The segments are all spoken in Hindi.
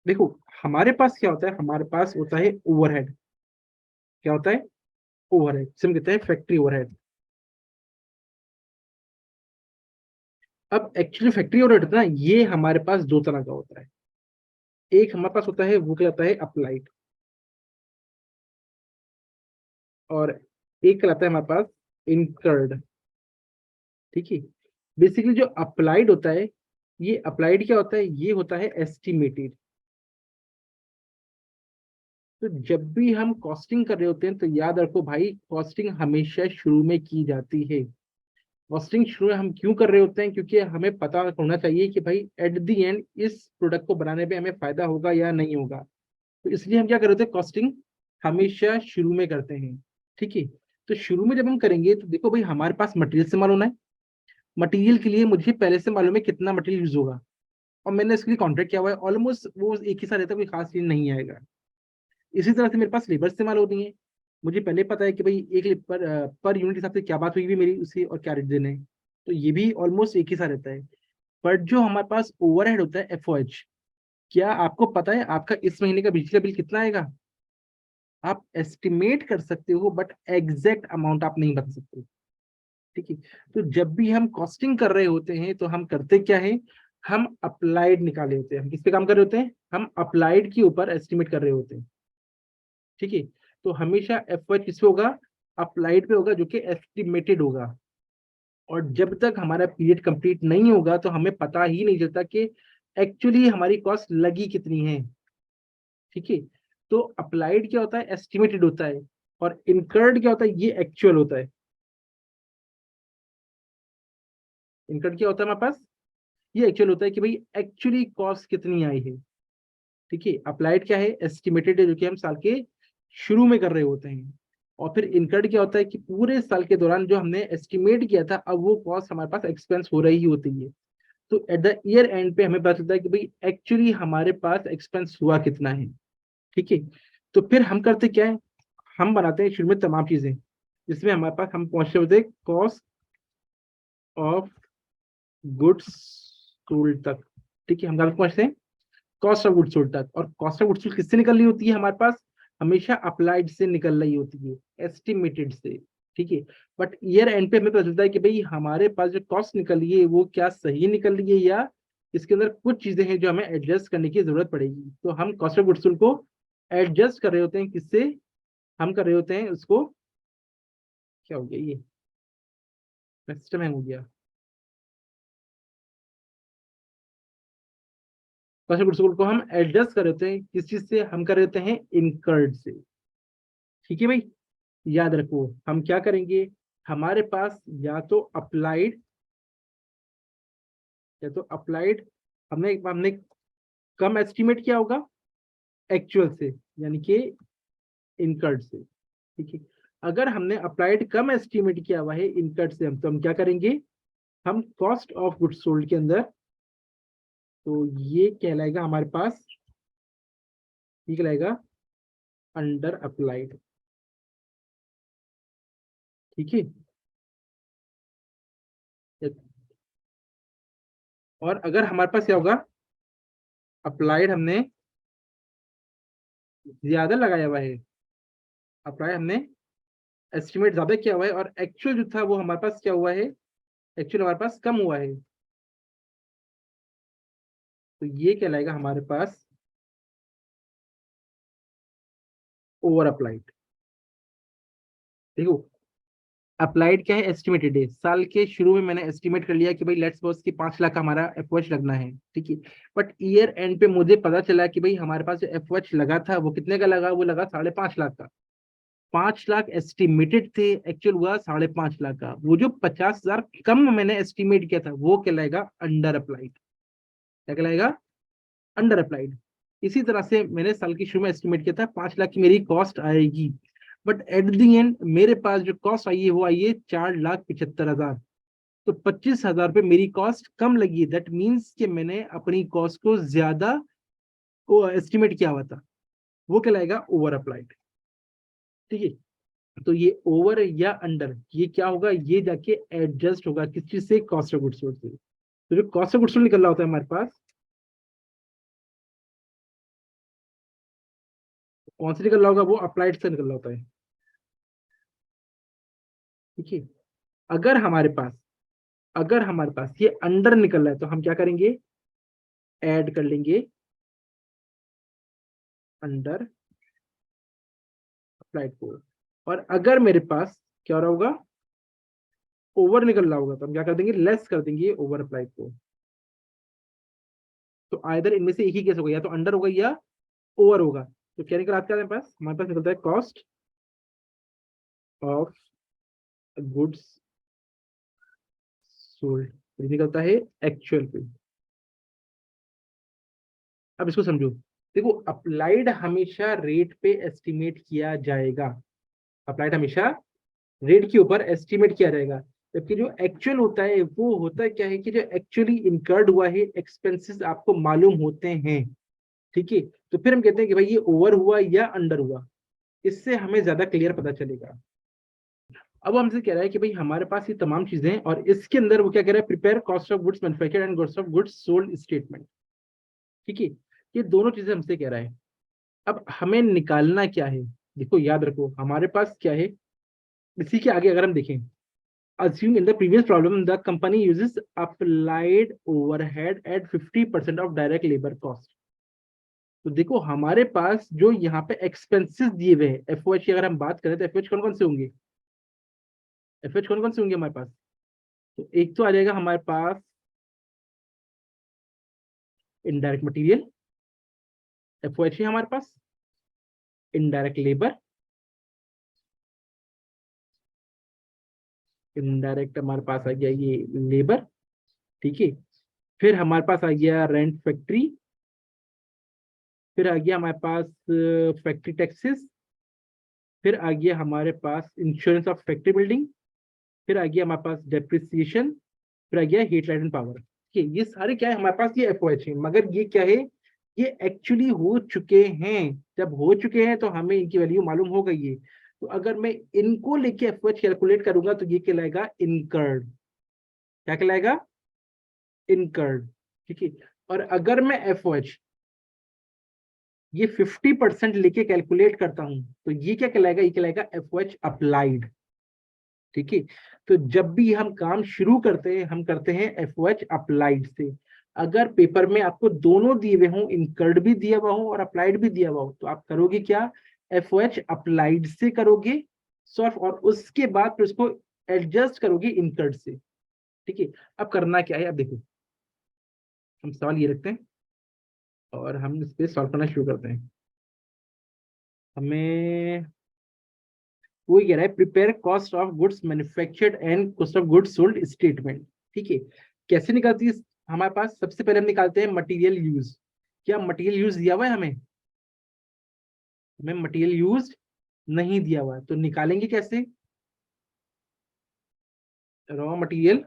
देखो, हमारे पास क्या होता है, हमारे पास होता है ओवरहेड। क्या होता है? ओवरहेड, जिसे हम कहते हैं फैक्ट्री ओवरहेड। अब एक्चुअली फैक्ट्री ओवरहेड होता है ना, ये हमारे पास दो तरह का होता है। एक हमारे पास होता है वो क्या होता है, अप्लाइड। और एक कहलाता है हमारे पास इनकर्ड। ठीक है। बेसिकली जो अप्लाइड होता है, ये अप्लाइड क्या होता है, ये होता है एस्टिमेटेड। तो जब भी हम कॉस्टिंग कर रहे होते हैं तो याद रखो भाई, कॉस्टिंग हमेशा शुरू में की जाती है। कॉस्टिंग शुरू में हम क्यों कर रहे होते हैं, क्योंकि हमें पता होना चाहिए कि भाई एट द एंड इस प्रोडक्ट को बनाने में हमें फायदा होगा या नहीं होगा। तो इसलिए हम क्या कर रहे होते हैं, कॉस्टिंग हमेशा शुरू में करते हैं। ठीक है। तो शुरू में जब हम करेंगे तो देखो भाई, हमारे पास मटेरियल इस्तेमाल होना है। मटेरियल के लिए मुझे पहले से मालूम है कितना मटेरियल यूज होगा, और मैंने इसके लिए कॉन्ट्रैक्ट किया हुआ है। ऑलमोस्ट वो एक ही साथ रहता है, कोई खास चीज नहीं आएगा। इसी तरह से मेरे पास लेबर इस्तेमाल होती है। मुझे पहले पता है कि भाई एक पर यूनिट हिसाब से क्या बात हुई भी मेरी उसी, और क्या रेट देने हैं। तो ये भी ऑलमोस्ट एक ही सा रहता है। बट जो हमारे पास ओवरहेड होता है, एफओएच, क्या आपको पता है आपका इस महीने का बिजली का बिल कितना आएगा? आप एस्टिमेट कर सकते हो, बट एग्जैक्ट अमाउंट आप नहीं बता सकते। ठीक है। तो जब भी हम कॉस्टिंग कर रहे होते हैं तो हम करते क्या है, हम अप्लाइड निकाले होते हैं। हम किस पे काम कर रहे होते हैं, हम अप्लाइड के ऊपर एस्टिमेट कर रहे होते हैं। ठीक है। तो हमेशा एफ वाई किस पे होगा, अप्लाइड पे होगा, जो कि एस्टिमेटेड होगा। और जब तक हमारा पीरियड कंप्लीट नहीं होगा तो हमें पता ही नहीं चलता कि एक्चुअली हमारी कॉस्ट लगी कितनी है। ठीक है। तो अप्लाइड क्या होता है, एस्टिमेटेड होता है। और इनकर्ड क्या होता है, ये एक्चुअल होता है। इनकर्ड क्या होता है हमारे पास, ये एक्चुअल होता है कि भाई एक्चुअली कॉस्ट कितनी आई है। ठीक है। अप्लाइड क्या है, एस्टिमेटेड है, जो कि हम साल के शुरू में कर रहे होते हैं। और फिर इनकर्ड क्या होता है कि पूरे साल के दौरान जो हमने एस्टिमेट किया था, अब वो कॉस्ट हमारे पास एक्सपेंस हो रही होती है। तो एट द ईयर एंड पे हमें पता चलता है कि भाई एक्चुअली हमारे पास एक्सपेंस हुआ कितना है। ठीक है। तो फिर हम करते क्या है, हम बनाते हैं शुरू में तमाम चीजें, जिसमें हमारे पास हम पहुंचते होते हैं कॉस्ट ऑफ गुड्स सोल्ड तक। ठीक है। हम कहाँ पहुंचते हैं, कॉस्ट ऑफ गुड्स सोल्ड तक। और कॉस्ट ऑफ गुड्स सोल्ड किससे निकल रही होती है हमारे पास, हमेशा अप्लाइड से निकल रही होती है, एस्टिमेटेड से। ठीक है। बट ईयर एंड पे हमें पता चलता है कि भाई हमारे पास जो कॉस्ट निकल रही है वो क्या सही निकल रही है, या इसके अंदर कुछ चीजें हैं जो हमें एडजस्ट करने की जरूरत पड़ेगी। तो हम कॉस्ट ऑफ गुड्स सोल्ड को एडजस्ट कर रहे होते हैं, किससे, हम कर रहे होते हैं उसको, क्या हो गया ये, सिस्टम हैंग हो गया। कॉस्ट ऑफ गुड्स सोल्ड को हम एडजस्ट कर रहे होते हैं, किस चीज से, हम कर रहे होते हैं इनकर्ड से। ठीक है भाई। याद रखो, हम क्या करेंगे, हमारे पास या तो अप्लाइड, या तो अप्लाइड, हमने हमने कम एस्टिमेट किया होगा एक्चुअल से, यानी कि इनकर्ड से। ठीक है। अगर हमने अप्लाइड कम एस्टिमेट किया हुआ है इनकर्ड से, हम तो हम क्या करेंगे, हम कॉस्ट ऑफ गुड्स सोल्ड के अंदर, तो ये कहलाएगा हमारे पास, ये कहलाएगा अंडर अप्लाइड। ठीक है। और अगर हमारे पास क्या होगा, अप्लाइड हमने ज्यादा लगाया हुआ है, अप्लाई हमने एस्टिमेट ज्यादा किया हुआ है, और एक्चुअल जो था वो हमारे पास क्या हुआ है, एक्चुअल हमारे पास कम हुआ है, तो ये कहलाएगा हमारे पास ओवर अप्लाइड। देखो, अप्लाइड क्या है, एस्टिमेटेड है। साल के शुरू में मैंने एस्टिमेट कर लिया कि भाई लेट्स सपोज कि 5 लाख का हमारा एफओएच लगना है। ठीक है। बट ईयर एंड पे मुझे पता चला कि भाई हमारे पास जो एफओएच लगा था वो कितने का लगा, वो लगा 5.5 लाख का। 5 लाख एस्टिमेटेड थे, एक्चुअल हुआ 5.5 लाख का। वो जो 50,000 कम मैंने एस्टिमेट किया था वो कहलाएगा अंडर अप्लाइड। क्या कहलाएगा, अंडर अप्लाइड। इसी तरह से मैंने साल की शुरू में एस्टिमेट किया था 5 लाख की मेरी कॉस्ट आएगी, बट एट द एंड मेरे पास जो कॉस्ट आई है वो आई है 4,75,000। तो 25,000 रुपये मेरी कॉस्ट कम लगी। दैट मीन्स कि मैंने अपनी कॉस्ट को ज्यादा एस्टिमेट किया हुआ था, वो कहलाएगा ओवर अप्लाइड। ठीक है। तो ये ओवर या अंडर, ये क्या होगा, ये जाके एडजस्ट होगा किस चीज से, कॉस्ट ऑफ गुड्स सोल्ड से। तो जो कॉस्ट ऑफ गुड्स सोल्ड निकल रहा होता है हमारे पास, कौन से निकल रहा होगा, वो अप्लाइड से निकल रहा होता है। ठीक है, अगर हमारे पास अगर हमारे पास ये अंडर निकल रहा है तो हम क्या करेंगे, ऐड कर लेंगे अंडर अप्लाइड को। और अगर मेरे पास क्या हो रहा होगा, ओवर निकल रहा होगा, तो हम क्या कर देंगे, लेस कर देंगे ओवर अप्लाइड को। तो आइदर इनमें से एक ही केस होगा, या तो अंडर होगा या ओवर होगा। तो क्या निकल आता है हमारे पास निकलता है कॉस्ट ऑफ गुड्स सोल्ड, निकलता है एक्चुअल पे। अब इसको समझो, देखो अप्लाइड हमेशा रेट पे एस्टिमेट किया जाएगा, अप्लाइड हमेशा रेट के ऊपर एस्टिमेट किया जाएगा। जबकि जो एक्चुअल होता है वो होता है क्या है कि जो एक्चुअली इनकर्ड हुआ है एक्सपेंसेस आपको मालूम होते हैं। ठीक है, तो फिर हम कहते हैं कि भाई ये ओवर हुआ या अंडर हुआ, इससे हमें ज्यादा क्लियर पता चलेगा। अब वो हमसे कह रहा है कि भाई हमारे पास ये तमाम चीजें हैं, और इसके अंदर वो क्या कह रहा है, prepare cost of goods manufactured and cost of goods sold statement. ठीक है, ये दोनों चीजें हमसे कह रहा है। अब हमें निकालना क्या है, देखो याद रखो हमारे पास क्या है। इसी के आगे अगर हम देखें, assume in the previous problem the company uses applied overhead at 50% of direct labor cost। तो देखो हमारे पास जो यहाँ पे एक्सपेंसेस दिए हुए हैं एफओएच की अगर हम बात करें तो एफओएच कौन कौन से होंगे, एफओएच कौन कौन से होंगे हमारे पास। तो एक तो आ जाएगा हमारे पास इनडायरेक्ट मटेरियल, एफओएच है हमारे पास। इनडायरेक्ट लेबर, इनडायरेक्ट हमारे पास आ गया ये लेबर। ठीक है, फिर हमारे पास आ गया रेंट फैक्ट्री, फिर आ गया हमारे पास फैक्ट्री टैक्सेस, फिर आ गया हमारे पास इंश्योरेंस ऑफ फैक्ट्री बिल्डिंग, फिर आ गया हमारे पास डेप्रिसिएशन, फिर आ गया हीट लाइट एंड पावर। ठीक है, ये सारे क्या है हमारे पास, ये एफओएच है, मगर ये क्या है, ये एक्चुअली हो चुके हैं। जब हो चुके हैं तो हमें इनकी वैल्यू मालूम हो गई है। तो अगर मैं इनको लेके एफओएच कैलकुलेट करूंगा तो ये कहलाएगा इनकर्ड। क्या कहलाएगा, इनकर्ड। ठीक है, और अगर मैं एफओएच ये 50% लेके कैलकुलेट करता हूं तो ये क्या कहलाएगा, ये कहलाएगा एफओएच अप्लाइड। ठीक है, तो जब भी हम काम शुरू करते हैं हम करते हैं एफओएच अप्लाइड से। अगर पेपर में आपको दोनों दिए हुए हों, इनकर्ड भी दिया हुआ हो और अप्लाइड भी दिया हुआ हो, तो आप करोगे क्या, एफओएच अप्लाइड से करोगे सॉल्व, और उसके बाद फिर उसको एडजस्ट करोगे इनकर्ड से। ठीक है, अब करना क्या है, अब देखो हम सवाल ये रखते हैं और हम इस पे सॉल्व करना शुरू करते हैं। हमें वही कह रहा है, prepare cost of goods manufactured and cost of goods sold statement. ठीक है, कैसे निकालती है हमारे पास, सबसे पहले हम निकालते हैं मटेरियल यूज। क्या मटेरियल यूज दिया हुआ है हमें, हमें मटेरियल यूज नहीं दिया हुआ है, तो निकालेंगे कैसे, रॉ मटेरियल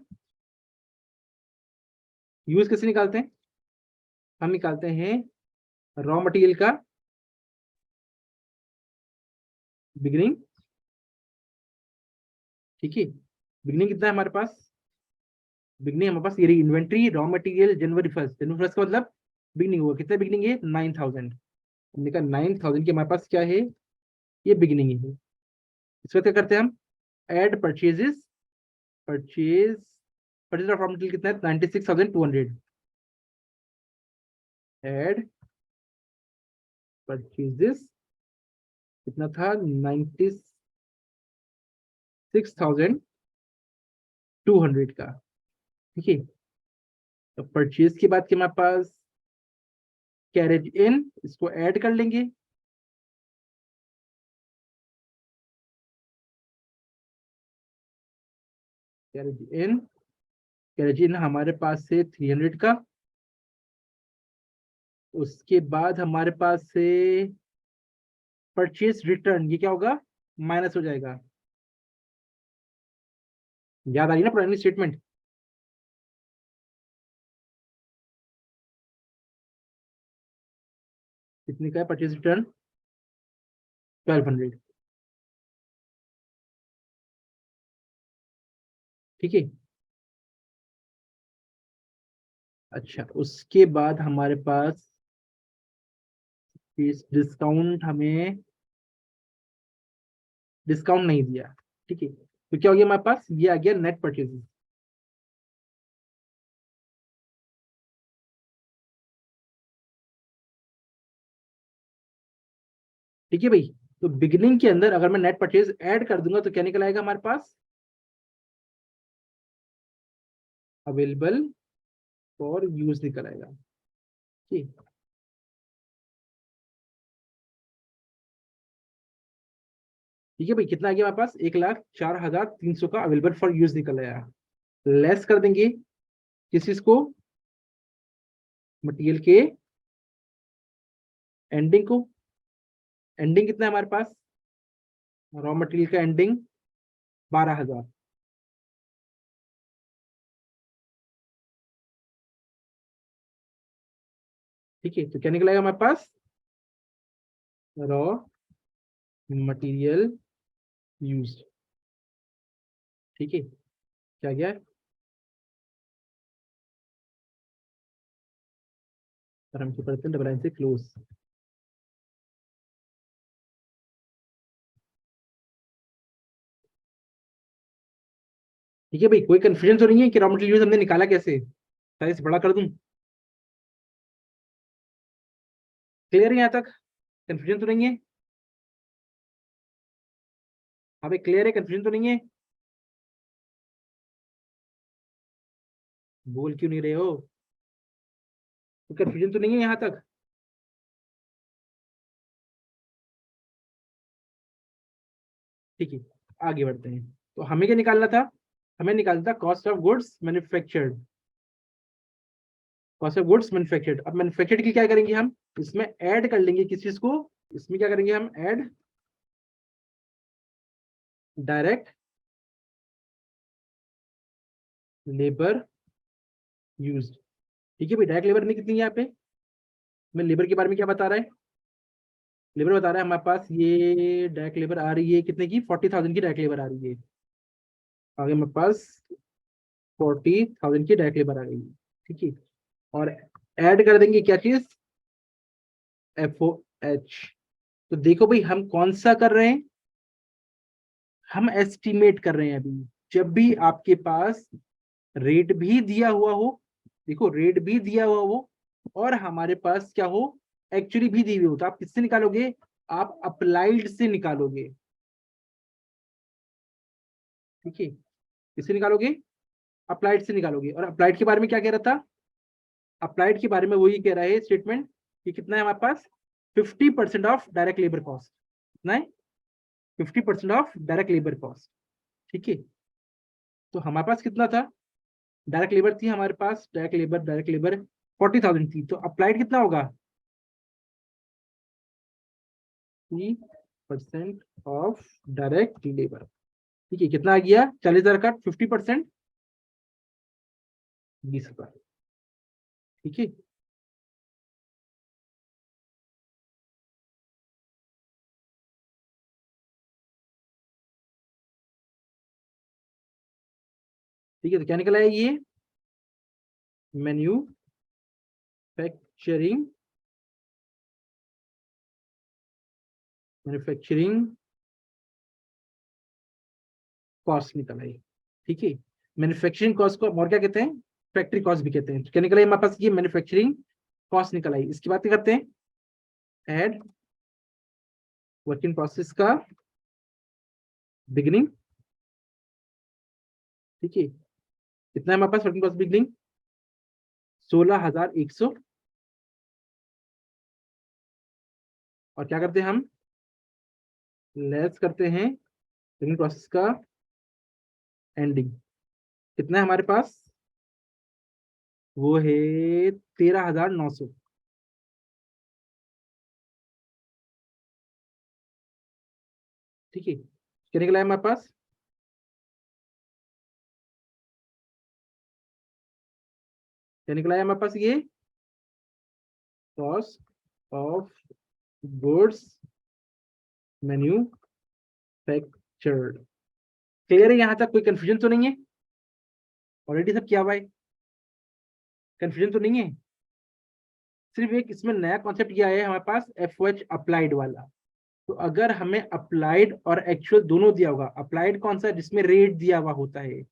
यूज कैसे निकालते हैं, हम निकालते हैं रॉ मटेरियल का बिगिनिंग। ठीक है, बिगिनिंग कितना है हमारे पास, बिगनिंग हमारे पास ये रही इन्वेंट्री रॉ मटेरियल जनवरी 1, जनवरी 1 का मतलब बिगनिंग हुआ, कितना बिगनिंग है 9000। हमने कहा 9000 की हमारे पास क्या है, ये बिगनिंग है। इस वक्त क्या करते हैं हम, add purchases, purchase purchase of raw material कितना है 96,200, एड परचेजेस कितना था 96,200 का। ठीक है, तो परचेज के बाद के हमारे पास कैरेज इन, इसको ऐड कर लेंगे, कैरेज इन, कैरेज इन हमारे पास से 300 का। उसके बाद हमारे पास से परचेज रिटर्न, ये क्या होगा, माइनस हो जाएगा। याद आ रही ना पुरानी स्टेटमेंट, कितने का है परचेज रिटर्न, 1200। ठीक है, अच्छा उसके बाद हमारे पास इस डिस्काउंट हमें डिस्काउंट नहीं दिया, ठीक है, तो क्या हो गया हमारे पास, ये आ गया नेट परचेजेस। ठीक है भाई, तो बिगिनिंग के अंदर अगर मैं नेट परचेज ऐड कर दूंगा तो क्या निकल आएगा हमारे पास, अवेलेबल फॉर यूज निकल आएगा। ठीक, ठीक है भाई, कितना आ गया हमारे पास, 1,04,300 का अवेलेबल फॉर यूज निकल आया। लेस कर देंगे किस चीज को, मटेरियल के एंडिंग को। एंडिंग कितना है हमारे पास, रॉ मटेरियल का एंडिंग 12,000। ठीक है, तो क्या निकलेगा हमारे पास, रॉ मटेरियल यूज। ठीक है, क्या गया, और हम करते हैं डबल लाइन से क्लोज। ठीक है भाई, कोई कंफ्यूजन तो नहीं है कि रॉ मटेरियल यूज हमने निकाला कैसे, साइज बड़ा कर दूं, क्लियर है यहाँ तक, कंफ्यूजन तो नहीं है। हाँ भाई, क्लियर है, कंफ्यूजन तो नहीं है, बोल क्यों नहीं रहे हो, तो कंफ्यूजन तो नहीं है यहाँ तक। ठीक है, आगे बढ़ते हैं। तो हमें क्या निकालना था, हमें निकालना था cost of goods manufactured. Cost of goods manufactured, अब मैन्युफैक्चर्ड की क्या करेंगे हम, इसमें ऐड कर लेंगे किस चीज को, इसमें क्या करेंगे हम, ऐड डायरेक्ट लेबर यूज। ठीक है भाई, डायरेक्ट लेबर नहीं कितनी है यहाँ पे, मैं लेबर के बारे में क्या बता रहा है, लेबर बता रहा है हमारे पास ये डायरेक्ट लेबर आ रही है कितने की, 40,000 की डायरेक्ट लेबर आ रही है। आगे हमारे पास 40,000 की डायरेक्ट लेबर आ रही है। ठीक है, और ऐड कर देंगे क्या चीज, FOH। तो देखो भाई, हम कौन सा कर रहे हैं, हम एस्टिमेट कर रहे हैं अभी। जब भी आपके पास रेट भी दिया हुआ हो, देखो रेट भी दिया हुआ हो और हमारे पास क्या हो, एक्चुअली भी दी हुई हो, तो आप किससे निकालोगे, आप अप्लाइड से निकालोगे। ठीक है, किससे निकालोगे, अप्लाइड से निकालोगे। और अप्लाइड के बारे में क्या कह रहा था, अप्लाइड के बारे में वही कह रहा है स्टेटमेंट कि कितना है हमारे पास, 50% ऑफ डायरेक्ट लेबर कॉस्ट। कितना है, 50% ऑफ डायरेक्ट लेबर कॉस्ट। ठीक है, तो हमारे पास कितना था, डायरेक्ट लेबर थी हमारे पास, डायरेक्ट लेबर 40,000 थी, तो अप्लाइड कितना होगा, 3% ऑफ डायरेक्ट लेबर। ठीक है, कितना आ गया, 40,000 का 50%, 20,000। ठीक है, ठीक है, तो क्या निकला है ये, मैन्युफैक्चरिंग मैन्युफैक्चरिंग कॉस्ट निकला है। ठीक है, मैन्युफैक्चरिंग कॉस्ट को और क्या कहते हैं, फैक्ट्री कॉस्ट भी कहते हैं। तो क्या निकला है हमारे पास, ये मैन्युफैक्चरिंग कॉस्ट निकल आई। इसकी बात करते हैं, एड वर्क इन प्रोसेस का बिगिनिंग। ठीक है, कितना है हमारे पास वर्क इन प्रोसेस बिगिनिंग, 16,100। और क्या करते हैं हम, लेस करते हैं वर्क इन प्रोसेस का एंडिंग। कितना है हमारे पास, वो है 13,900। ठीक है, क्या निकला है हमारे पास, क्या निकला है हमारे पास, ये cost of goods manufactured. Clear है यहाँ तक, कोई कंफ्यूजन तो नहीं है, ऑलरेडी सब किया हुआ है, कंफ्यूजन तो नहीं है। सिर्फ एक इसमें नया कॉन्सेप्ट ये आया है हमारे पास, FOH अप्लाइड वाला। तो अगर हमें अप्लाइड और एक्चुअल दोनों दिया होगा, अप्लाइड कौन सा जिसमें रेट दिया हुआ होता है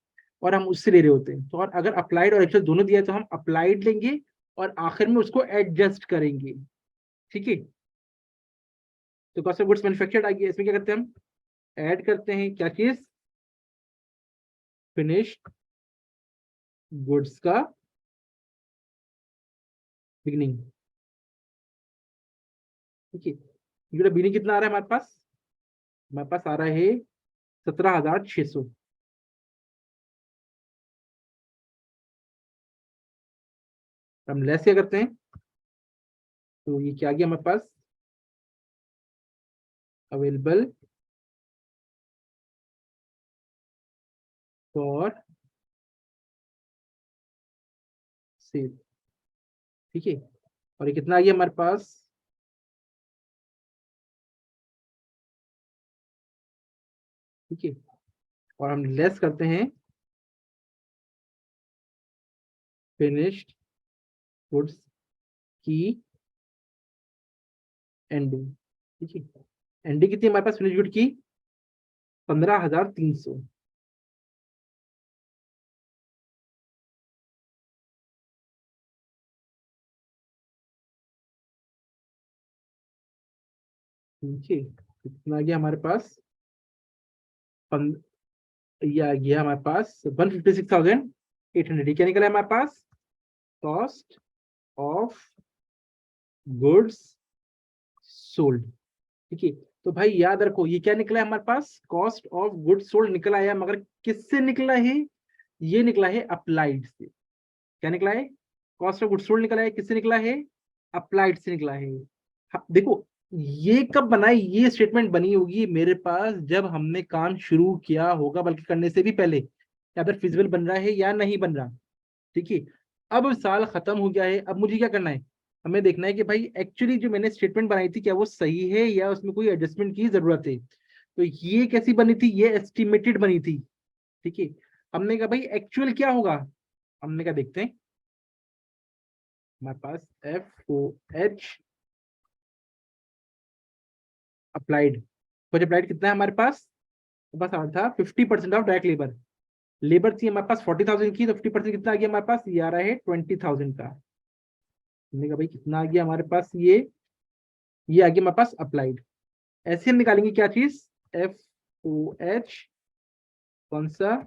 और हम उससे ले रहे होते हैं, तो और अगर अप्लाइड और एक्चुअल दोनों दिया है तो हम अप्लाइड लेंगे और आखिर में उसको एडजस्ट करेंगे। ठीक है, तो कॉस्ट ऑफ गुड्स मैन्युफैक्चर्ड आ गया। इसमें क्या करते हैं हम, ऐड करते हैं क्या चीज, फिनिश्ड गुड्स का बिगनिंग। ठीक है, ये बिगनिंग कितना आ रहा है हमारे पास, हमारे पास आ रहा है 17,600। हम लेस क्या करते हैं, तो ये क्या आ गया हमारे पास, अवेलेबल फॉर सेल। ठीक है, और ये कितना आ गया हमारे पास, ठीक है, और हम लेस करते हैं फिनिश्ड गुड्स की एंडिंग। ठीक है, एंडिंग कितनी है हमारे पास फिनिश गुड की, 15,300। ठीक है, कितना आ गया हमारे पास, ये आ गया हमारे पास 156,800। ये क्या निकला है हमारे पास, कॉस्ट ऑफ गुड्स सोल्ड। ठीक है, तो भाई याद रखो ये क्या निकला है हमारे पास, कॉस्ट ऑफ गुड्स सोल्ड निकला है, मगर किससे निकला है, ये निकला है अप्लाइड से। क्या निकला है, कॉस्ट ऑफ गुड्स सोल्ड निकला है, किससे निकला है, अप्लाइड से निकला है। हाँ, देखो ये कब बनाई, ये स्टेटमेंट बनी होगी मेरे पास जब हमने काम शुरू किया होगा, बल्कि करने से भी पहले, या फिर फिजिबल बन रहा है या नहीं बन रहा। ठीक है, अब साल खत्म हो गया है, अब मुझे क्या करना है, हमें देखना है कि भाई एक्चुअली जो मैंने स्टेटमेंट बनाई थी क्या वो सही है या उसमें कोई एडजस्टमेंट की जरूरत है। तो ये कैसी बनी थी, ये एस्टिमेटेड बनी थी। ठीक है, हमने कहा भाई एक्चुअल क्या होगा, हमने कहा देखते हैं, हमारे पास FOH अप्लाइड, कुछ अप्लाइड कितना है हमारे पास, बस आ था 50% ऑफ डायरेक्ट लेबर। लेबर थी हमारे पास 40,000 की, तो 50% कितना आ गया हमारे पास, ये आ रहा है 20,000 का। हमने कहा भाई कितना आ गया हमारे पास, ये आ गया हमारे पास अप्लाइड। ऐसे हम निकालेंगे क्या चीज, FOH कौन सा,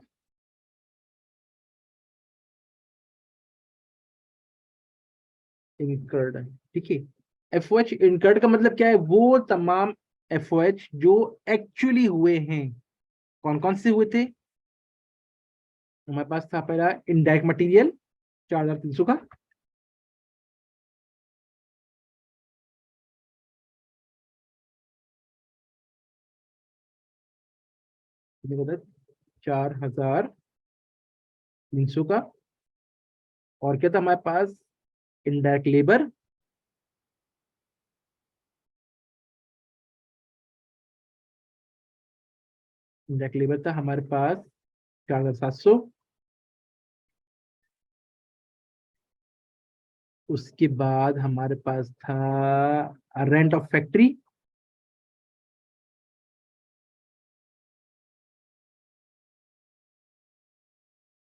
इनकर्ड। ठीक है, FOH इनकर्ड का मतलब क्या है, वो तमाम FOH जो एक्चुअली हुए हैं। कौन कौन से हुए थे, हमारे पास था पहला इनडायरेक्ट मटेरियल 4,300 का, कितने का था, 4,300 का। और क्या था हमारे पास, इनडायरेक्ट लेबर, इनडायरेक्ट लेबर था हमारे पास 4,700। उसके बाद हमारे पास था रेंट ऑफ फैक्ट्री,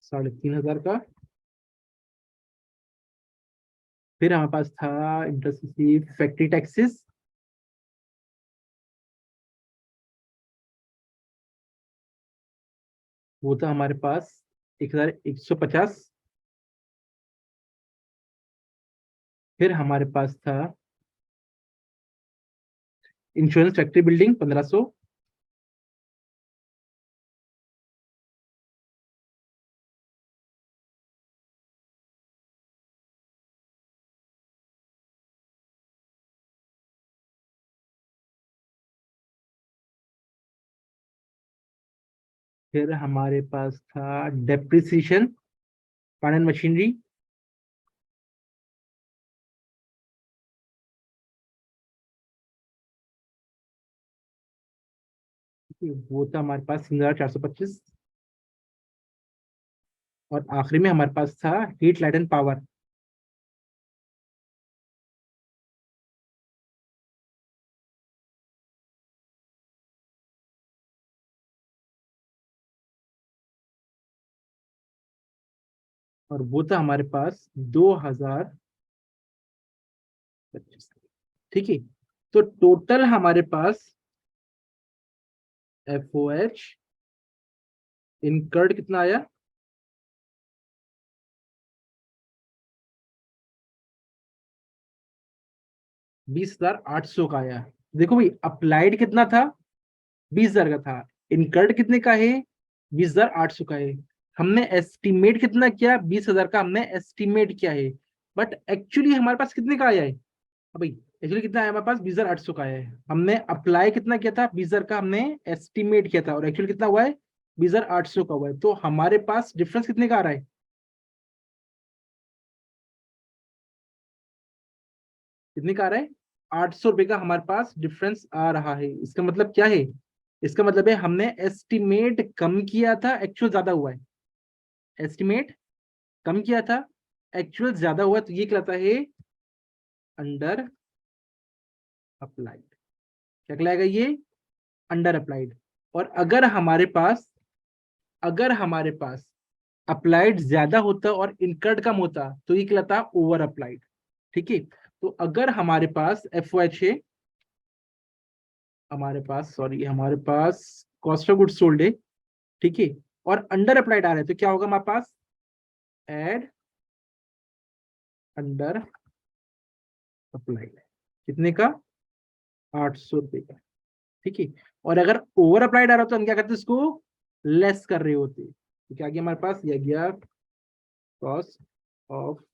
3,500 का। फिर हमारे पास था इंटरसिटी फैक्ट्री टैक्सेस, वो था हमारे पास 1,150। फिर हमारे पास था इंश्योरेंस फैक्ट्री बिल्डिंग 1,500। फिर हमारे पास था डेप्रिसिएशन प्लांट एंड मशीनरी, वो था हमारे पास 3,425। और आखिरी में हमारे पास था हीट लाइट एंड पावर, और वो था हमारे पास 2025। ठीक है, तो टोटल हमारे पास FOH इनकर्ड कितना आया? 20,800 का आया। देखो भाई, अप्लाइड कितना था? 20,000 का था। इनकर्ड कितने का है? 20,800 का है। हमने एस्टिमेट कितना किया? 20,000 का हमने एस्टिमेट किया है। बट एक्चुअली हमारे पास कितने का आया है? भाई एक्चुअली कितना आया हमारे पास? 20,800 का आया है। हमने अप्लाई कितना किया था? 20,000 का हमने एस्टिमेट किया था, और एक्चुअली कितना हुआ है? 20,800 का हुआ है। तो हमारे पास डिफरेंस कितने का आ रहा है? कितने का आ रहा है? 800 रुपए का हमारे पास डिफरेंस आ रहा है। इसका मतलब क्या है? इसका मतलब है हमने एस्टिमेट कम किया था, एक्चुअल ज्यादा हुआ है। एस्टिमेट कम किया था, एक्चुअल ज्यादा हुआ, तो ये कहलाता है अंडर अप्लाइड। क्या कहलाएगा ये? Under applied. और अगर हमारे पास अप्लाइड ज्यादा होता और इनकर्ड कम होता, तो ये कहलाता ओवर अप्लाइड। ठीक है, तो अगर हमारे पास FOH है, हमारे पास कॉस्ट ऑफ गुड सोल्ड है, ठीक है, और अंडर अप्लाइड आ रहा है, तो क्या होगा हमारे पास? Add under applied. कितने का? 800 रुपए का। ठीक है, और अगर ओवर अप्लाइड आ रहा हो तो हम क्या करते? इसको लेस कर रहे होते। तो क्या गया हमारे पास? ये गया cost of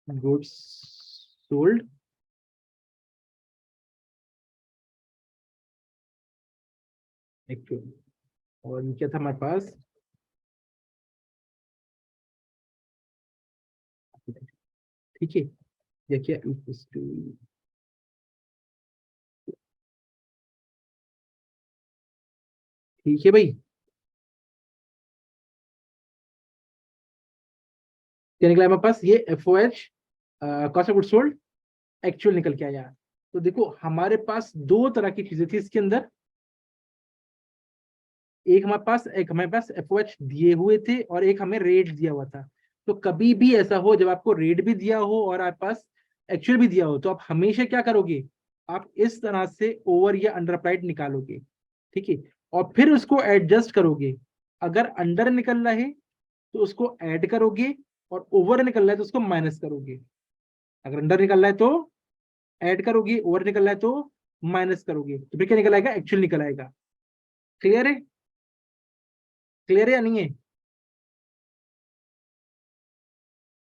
goods sold actual. और ये क्या था हमारे पास? ठीक है, ये क्या equals to, ठीक है भाई, क्या निकला हमारे पास? ये FOH cost of good sold actual निकल के आया। तो देखो हमारे पास दो तरह की चीजें थी इसके अंदर। एक हमारे पास FOH दिए हुए थे, और एक हमें रेट दिया हुआ था। तो कभी भी ऐसा हो जब आपको रेट भी दिया हो और आपके पास एक्चुअल भी दिया हो, तो आप हमेशा क्या करोगे? आप इस तरह से ओवर या अंडर अप्लाइड निकालोगे। ठीक है, और फिर उसको एडजस्ट करोगे। अगर अंडर निकल रहा है तो उसको ऐड करोगे, और ओवर निकल रहा है तो उसको माइनस करोगे। अगर अंडर निकल रहा है तो ऐड करोगे, ओवर निकल रहा है तो माइनस करोगे, तो फिर क्या निकल आएगा? एक्चुअल निकल आएगा। क्लियर है? क्लियर है या नहीं है?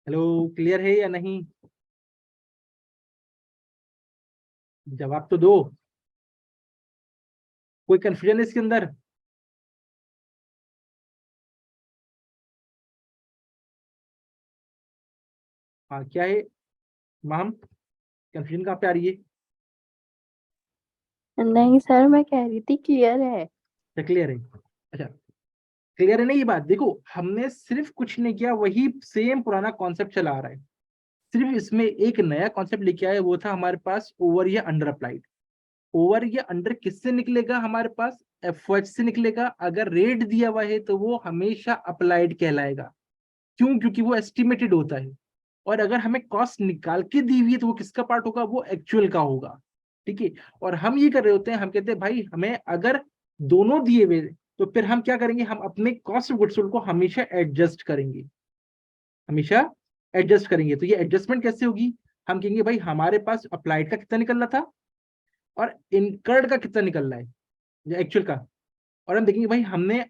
हेलो, क्लियर है या नहीं? जवाब तो दो। कोई कंफ्यूजन है इसके अंदर? हाँ, क्या है मैम? कंफ्यूजन कहाँ पे आ रही है? नहीं सर, मैं कह रही थी क्लियर है। क्या क्लियर है? अच्छा, क्लियर है ना? ये बात देखो, हमने सिर्फ कुछ नहीं किया, वही सेम पुराना कॉन्सेप्ट चला आ रहा है। सिर्फ इसमें एक नया कॉन्सेप्ट लेके आए, वो था हमारे पास ओवर या अंडर अप्लाइड। ओवर या अंडर किससे निकलेगा हमारे पास? FOH से निकलेगा। अगर रेट दिया हुआ है तो वो हमेशा अप्लाइड कहलाएगा। क्यों? क्योंकि वो एस्टिमेटेड होता है। और अगर हमें कॉस्ट निकाल के दी हुई है तो वो किसका पार्ट होगा? वो एक्चुअल का होगा। ठीक है, और हम ये कर रहे होते हैं, हम कहते हैं भाई हमें अगर दोनों दिए हुए, तो फिर हम क्या करेंगे? हम अपने कॉस्ट ऑफ गुड्स सोल्ड को हमेशा एडजस्ट करेंगे। हमेशा एडजस्ट करेंगे। तो ये एडजस्टमेंट कैसे होगी? हम कहेंगे भाई हमारे पास अप्लाइड का कितना निकल रहा था, और इनकर्ड का कितना निकल रहा है, या एक्चुअल का। और हम देखेंगे भाई हमने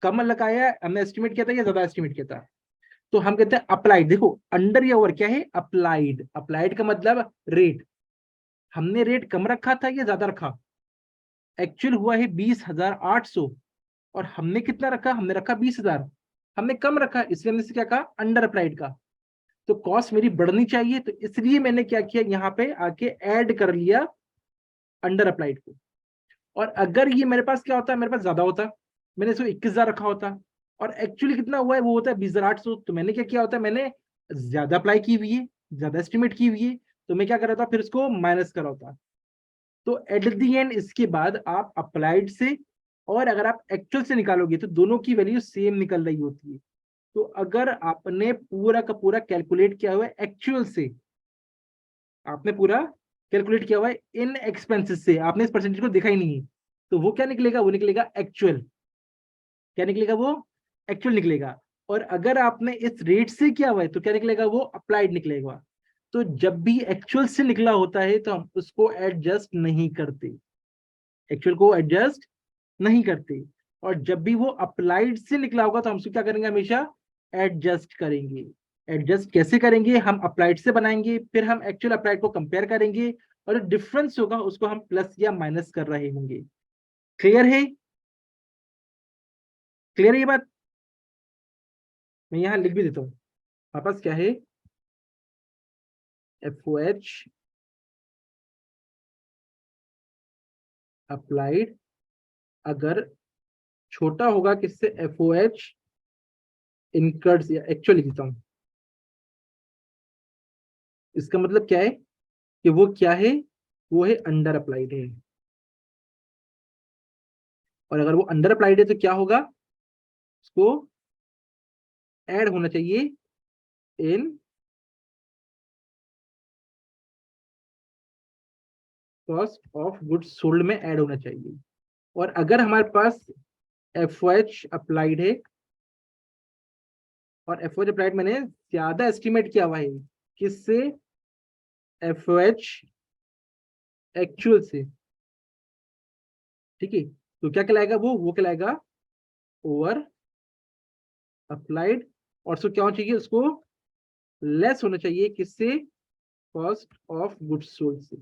कम लगाया है, हमने एस्टिमेट किया था या ज्यादा एस्टिमेट किया था। तो हम कहते हैं अप्लाइड। देखो अंडर या ओवर क्या है? अप्लाइड। अप्लाइड का मतलब रेट। हमने रेट कम रखा था या ज्यादा रखा? एक्चुअल हुआ है 20,800, और हमने कितना रखा? हमने रखा 20,000। हमने कम रखा, इसलिए हमने से क्या कहा? अंडर अप्लाइड का। तो कॉस्ट मेरी बढ़नी चाहिए, तो इसलिए मैंने क्या किया? यहाँ पे आके ऐड कर लिया अंडर अप्लाइड को। और अगर ये मेरे पास क्या होता है? मेरे पास ज्यादा होता, मैंने इसको 21,000 रखा होता, और एक्चुअली कितना हुआ है? वो होता है 20,800। तो मैंने क्या किया होता है? मैंने ज्यादा अप्लाई की हुई है, ज्यादा एस्टिमेट की हुई है, तो मैं क्या कर रहा था? फिर इसको माइनस कर रहा था। तो एट द एंड इसके बाद आप अप्लाइड से और अगर आप एक्चुअल से निकालोगे तो दोनों की वैल्यू सेम निकल रही होती है। तो अगर आपने पूरा का पूरा कैलकुलेट किया हुआ है एक्चुअल से, आपने पूरा कैलकुलेट किया हुआ है इन एक्सपेंसेस से, आपने इस परसेंटेज को देखा ही नहीं है, तो वो क्या निकलेगा, वो निकलेगा एक्चुअल। क्या निकलेगा, वो एक्चुअल निकलेगा। और अगर आपने इस रेट से किया हुआ है तो क्या निकलेगा, वो अप्लाइड निकलेगा। तो जब भी एक्चुअल से निकला होता है तो हम उसको एडजस्ट नहीं करते, एक्चुअल को एडजस्ट नहीं करते। और जब भी वो अप्लाइड से निकला होगा तो हम उसको क्या करेंगे, हमेशा एडजस्ट करेंगे। एडजस्ट कैसे करेंगे, हम अप्लाइड से बनाएंगे, फिर हम एक्चुअल अप्लाइड को कंपेयर करेंगे, और जो डिफरेंस होगा उसको हम प्लस या माइनस कर रहे होंगे। क्लियर है, क्लियर है ये बात? मैं यहाँ लिख भी देता हूँ, हमारे पास क्या है, FOH अप्लाइड अगर छोटा होगा किससे, FOH इनकर्ड, या एक्चुअल लिख देता हूँ। इसका मतलब क्या है कि वो क्या है, वो है अंडर अप्लाइड है। और अगर वो अंडर अप्लाइड है तो क्या होगा, उसको ऐड होना चाहिए in cost of goods sold में ऐड होना चाहिए। और अगर हमारे पास FOH अप्लाइड है, और FOH अप्लाइड मैंने ज्यादा एस्टिमेट किया हुआ है किससे, FOH एक्चुअल से, ठीक है, तो क्या कहलाएगा, वो कहलाएगा ओवर अप्लाइड। और उसको क्या होना चाहिए, उसको लेस होना चाहिए किससे, कॉस्ट ऑफ गुड्स सोल्ड से।